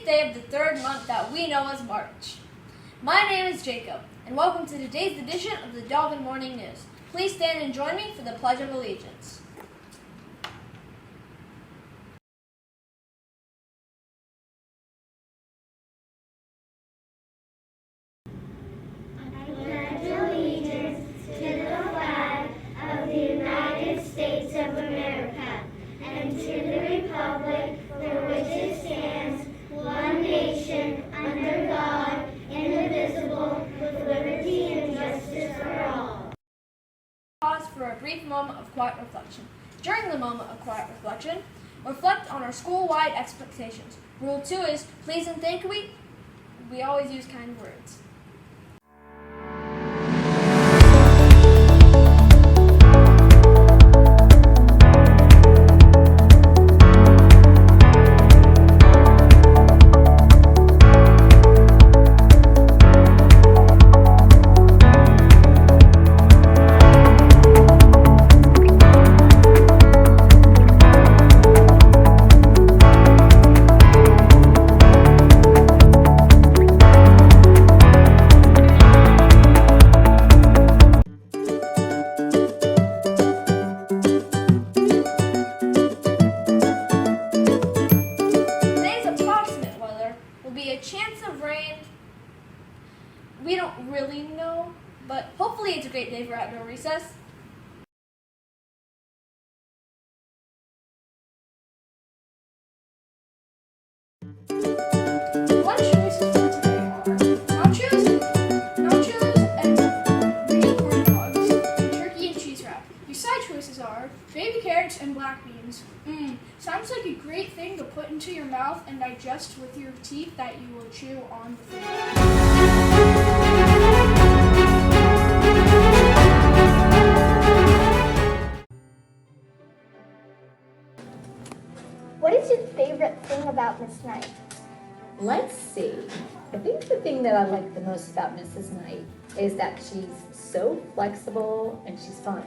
day of the third month that we know as March. My name is Jacob, and welcome to today's edition of the Dalton Morning News. Please stand and join me for the Pledge of Allegiance. I pledge allegiance to the flag of the United States of America and to the republic for which it stands, one nation, under God, indivisible, with liberty and justice for all. Pause for a brief moment of quiet reflection. During the moment of quiet reflection, reflect on our school-wide expectations. Rule 2 is, please and thank you. We always use kind words. Will be a chance of rain. We don't really know, but hopefully it's a great day for outdoor recess. Lunch choices for today are nachos, and green corn dogs, and turkey and cheese wrap. Your side choices are baby carrots and black beans. Sounds like a great thing to put into your mouth and digest with your teeth that you will chew on the food. What is your favorite thing about Miss Knight? Let's see. I think the thing that I like the most about Mrs. Knight is that she's so flexible and she's fun.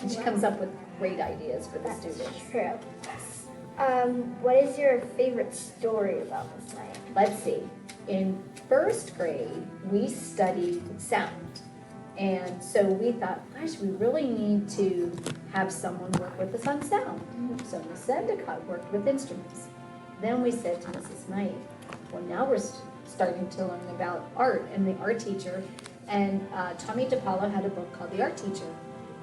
And she comes up with great ideas for the students. True. What is your favorite story about Miss Knight? Let's see. In first grade, we studied sound. And so we thought, gosh, we really need to have someone work with us on sound. So Miss Endicott worked with instruments. Then we said to Mrs. Knight, well, now we're starting to learn about art and the art teacher. And Tommy DePaulo had a book called The Art Teacher.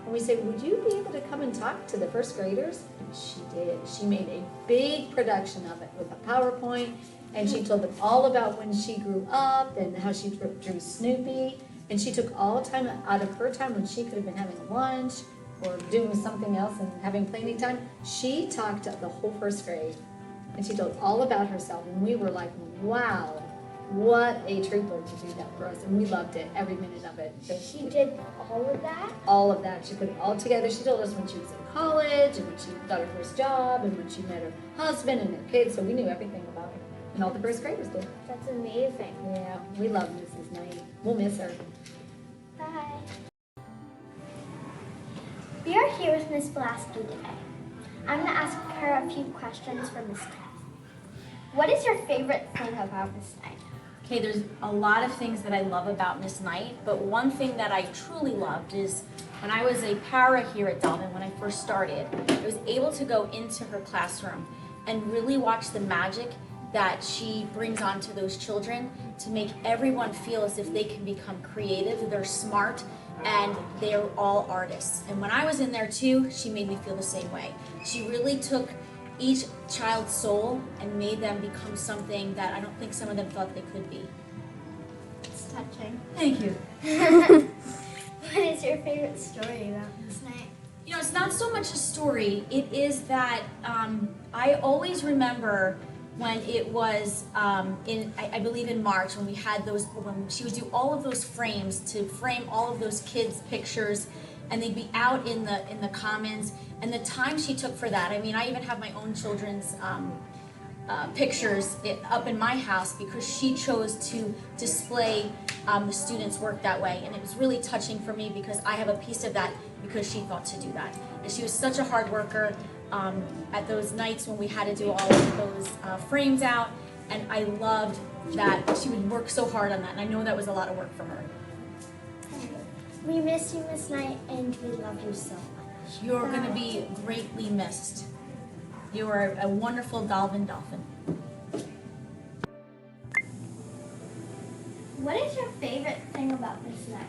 And we said, would you be able to come and talk to the first graders? And she did. She made a big production of it with a PowerPoint. And she told them all about when she grew up and how she drew Snoopy. And she took all the time out of her time when she could have been having lunch or doing something else and having plenty time. She talked to the whole first grade. And she told all about herself. And we were like, wow. What a trooper to do that for us, and we loved it, every minute of it. So She did all of that? all of that. She put it all together. She told us when she was in college, and when she got her first job, and when she met her husband and her kids, so we knew everything about her. And all the first graders did. That's amazing. Yeah, we love Mrs. Knight. We'll miss her. Bye. We are here with Miss Blasky today. I'm going to ask her a few questions for Miss Knight. What is your favorite thing about Miss Knight? Okay, there's a lot of things that I love about Miss Knight, but one thing that I truly loved is when I was a para here at Dalton, when I first started, I was able to go into her classroom and really watch the magic that she brings onto those children to make everyone feel as if they can become creative, they're smart, and they're all artists. And when I was in there too, she made me feel the same way. She really took each child's soul and made them become something that I don't think some of them thought they could be. It's touching. Thank you. What is your favorite story about Miss Knight? You know, it's not so much a story. It is that I always remember when it was I believe in March, when we had those, when she would do all of those frames to frame all of those kids' pictures, and they'd be out in the commons, and the time she took for that. I mean, I even have my own children's pictures up in my house because she chose to display the students' work that way, and it was really touching for me because I have a piece of that because she thought to do that. And she was such a hard worker at those nights when we had to do all of those frames out, and I loved that she would work so hard on that, and I know that was a lot of work for her. We miss you, Miss Knight, and we love you so much. You're going to be greatly missed. You are a wonderful Dalvin Dolphin. What is your favorite thing about Miss Knight?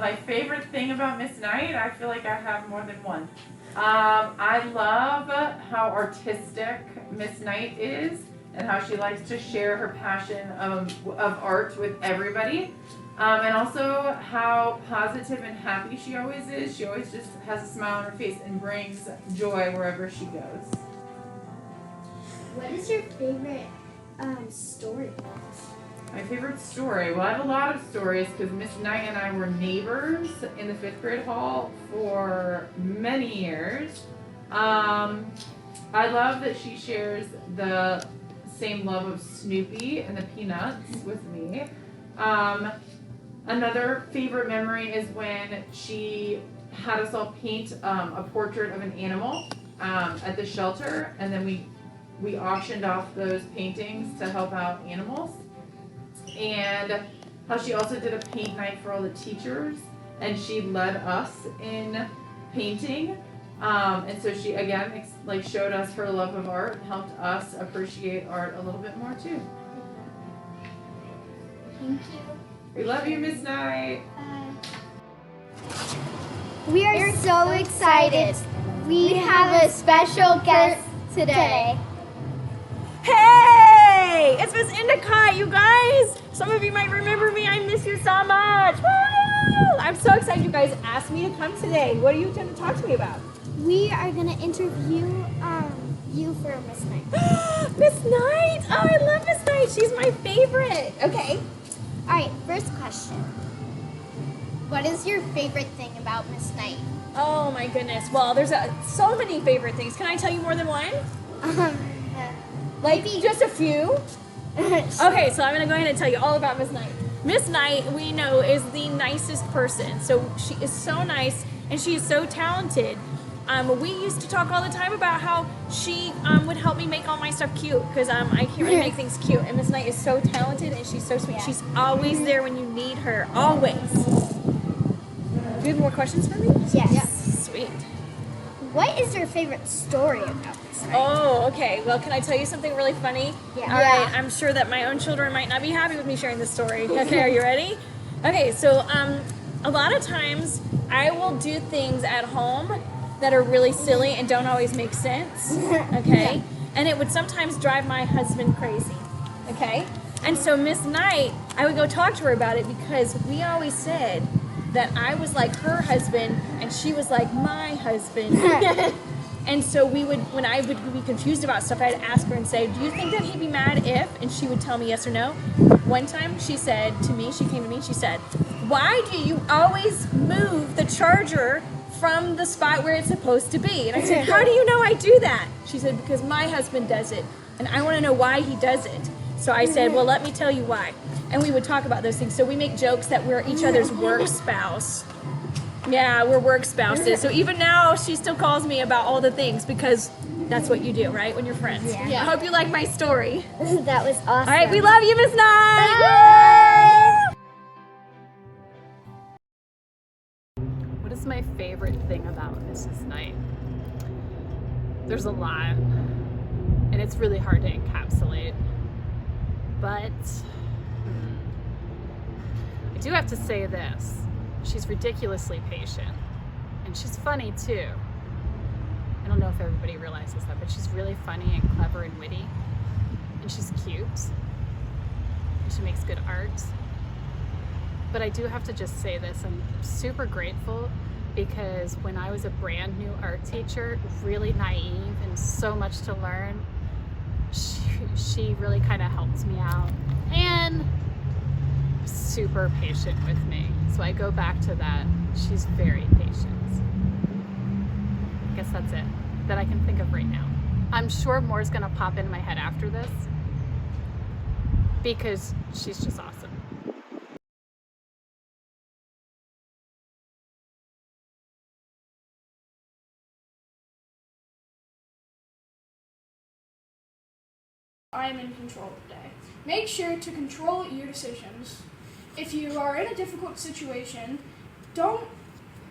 My favorite thing about Miss Knight, I feel like I have more than one. I love how artistic Miss Knight is and how she likes to share her passion of art with everybody. And also how positive and happy she always is. She always just has a smile on her face and brings joy wherever she goes. What is your favorite story? My favorite story? Well, I have a lot of stories because Miss Knight and I were neighbors in the 5th grade hall for many years. I love that she shares the same love of Snoopy and the Peanuts with me. Another favorite memory is when she had us all paint a portrait of an animal at the shelter, and then we auctioned off those paintings to help out animals. And how she also did a paint night for all the teachers, and she led us in painting. And so she again showed us her love of art and helped us appreciate art a little bit more too. Thank you. We love you, Miss Knight. We are so excited. We have a special guest today. Hey! It's Miss Endicott, you guys! Some of you might remember me. I miss you so much. Woo! I'm so excited you guys asked me to come today. What are you going to talk to me about? We are going to interview you for Miss Knight. Miss Knight! Oh, I love Miss Knight. She's my favorite. Okay. All right, first question. What is your favorite thing about Miss Knight? Oh my goodness. Well, there's so many favorite things. Can I tell you more than one? Like just a few? Okay, so I'm going to go ahead and tell you all about Miss Knight. Miss Knight, we know, is the nicest person. So she is so nice and she is so talented. We used to talk all the time about how she would help me make all my stuff cute because I can't really make things cute. And Miss Knight is so talented and she's so sweet. Yeah. She's always there when you need her, always. Do you have more questions for me? Yes. Yeah. Sweet. What is your favorite story about Miss Knight? Oh, okay. Well, can I tell you something really funny? Yeah. All right. I'm sure that my own children might not be happy with me sharing this story. Okay, are you ready? Okay, so a lot of times I will do things at home that are really silly and don't always make sense. Okay? Yeah. And it would sometimes drive my husband crazy. Okay? And so Miss Knight, I would go talk to her about it because we always said that I was like her husband and she was like my husband. And so when I would be confused about stuff, I'd ask her and say, do you think that he'd be mad if? And she would tell me yes or no. One time she said to me, she came to me and she said, why do you always move the charger from the spot where it's supposed to be? And I said, how do you know I do that? She said, because my husband does it and I want to know why he does it. So I said, well, let me tell you why. And we would talk about those things. So we make jokes that we're each other's work spouse. Yeah, we're work spouses. So even now, she still calls me about all the things because that's what you do, right? When you're friends. Yeah. I hope you like my story. That was awesome. All right, we love you, Miss Knight. What is my favorite thing about Mrs. Knight? There's a lot, and it's really hard to encapsulate. But I do have to say this. She's ridiculously patient, and she's funny too. I don't know if everybody realizes that, but she's really funny and clever and witty, and she's cute, and she makes good art. But I do have to just say this, I'm super grateful because when I was a brand new art teacher, really naive and so much to learn, she really kind of helped me out and super patient with me. So I go back to that. She's very patient. I guess that's it that I can think of right now. I'm sure more's gonna pop in my head after this because she's just awesome. I I am in control today. Make sure to control your decisions. If you are in a difficult situation,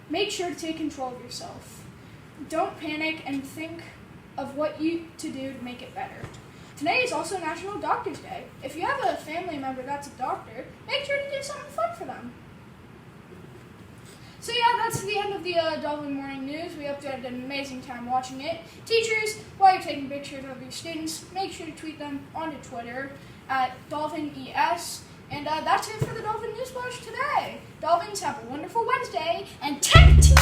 make sure to take control of yourself. Don't panic and think of what to do to make it better. Today is also National Doctor's Day. If you have a family member that's a doctor, make sure to do something fun for them. So yeah, that's the end of the Dolphin Morning News. We hope you had an amazing time watching it. Teachers, while you're taking pictures of your students, make sure to tweet them onto Twitter at DolphinES. And that's it for the Dolphin Newsflash today. Dolphins, have a wonderful Wednesday, and Tech Team